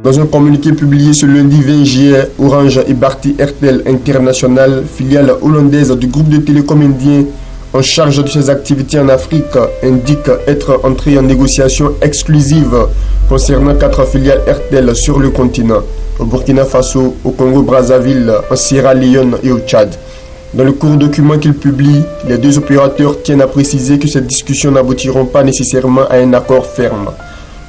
Dans un communiqué publié ce lundi 20 juillet, Orange et Bharti Airtel International, filiale hollandaise du groupe de télécom indien en charge de ses activités en Afrique, indique être entré en négociation exclusive concernant 4 filiales Airtel sur le continent, au Burkina Faso, au Congo-Brazzaville, en Sierra Leone et au Tchad. Dans le court document qu'il publie, les deux opérateurs tiennent à préciser que ces discussions n'aboutiront pas nécessairement à un accord ferme.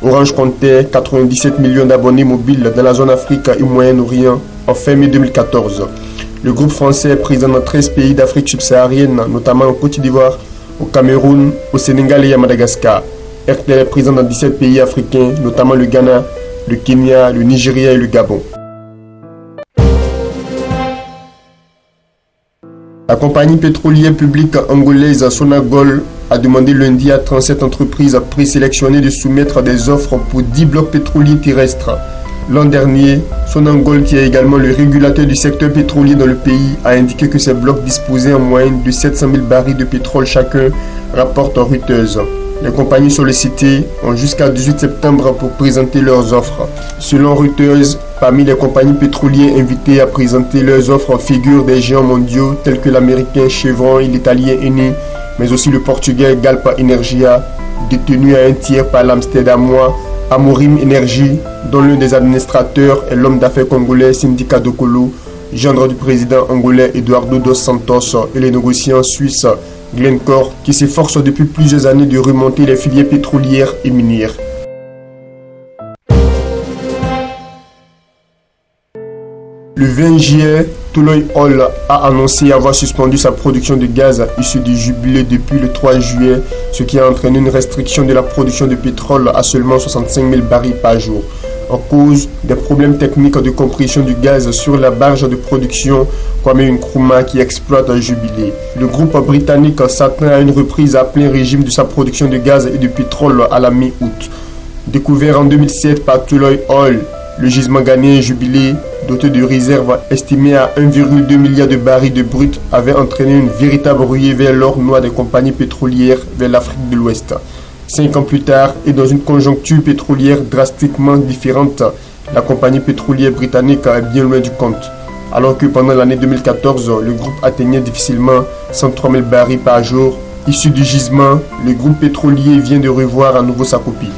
Orange comptait 97 millions d'abonnés mobiles dans la zone Afrique et Moyen-Orient en fin mai 2014. Le groupe français est présent dans 13 pays d'Afrique subsaharienne, notamment en Côte d'Ivoire, au Cameroun, au Sénégal et à Madagascar. Airtel est présent dans 17 pays africains, notamment le Ghana, le Kenya, le Nigeria et le Gabon. La compagnie pétrolière publique angolaise Sonangol a demandé lundi à 37 entreprises présélectionnées de soumettre des offres pour 10 blocs pétroliers terrestres. L'an dernier, Sonangol, qui est également le régulateur du secteur pétrolier dans le pays, a indiqué que ces blocs disposaient en moyenne de 700 000 barils de pétrole chacun, rapporte Reuters. Les compagnies sollicitées ont jusqu'à 18 septembre pour présenter leurs offres. Selon Reuters, parmi les compagnies pétrolières invitées à présenter leurs offres figurent des géants mondiaux tels que l'américain Chevron et l'italien Eni, mais aussi le portugais Galp Energia, détenu à un tiers par l'amsterdamois Amorim Energy, dont l'un des administrateurs est l'homme d'affaires congolais Sindi Kadokolo, gendre du président angolais Eduardo dos Santos, et les négociants suisses Glencore, qui s'efforce depuis plusieurs années de remonter les filières pétrolières et minières. Le 20 juillet, Tullow Oil a annoncé avoir suspendu sa production de gaz issu du Jubilé depuis le 3 juillet, ce qui a entraîné une restriction de la production de pétrole à seulement 65 000 barils par jour. En cause des problèmes techniques de compression du gaz sur la barge de production Kwame Nkrumah qui exploite un Jubilé. Le groupe britannique s'attend à une reprise à plein régime de sa production de gaz et de pétrole à la mi-août. Découvert en 2007 par Tullow Oil, le gisement ghanéen Jubilé, doté de réserves estimées à 1,2 milliard de barils de brut, avait entraîné une véritable ruée vers l'or noir des compagnies pétrolières vers l'Afrique de l'Ouest. 5 ans plus tard, et dans une conjoncture pétrolière drastiquement différente, la compagnie pétrolière britannique est bien loin du compte. Alors que pendant l'année 2014, le groupe atteignait difficilement 103 000 barils par jour, issu du gisement, le groupe pétrolier vient de revoir à nouveau sa copie.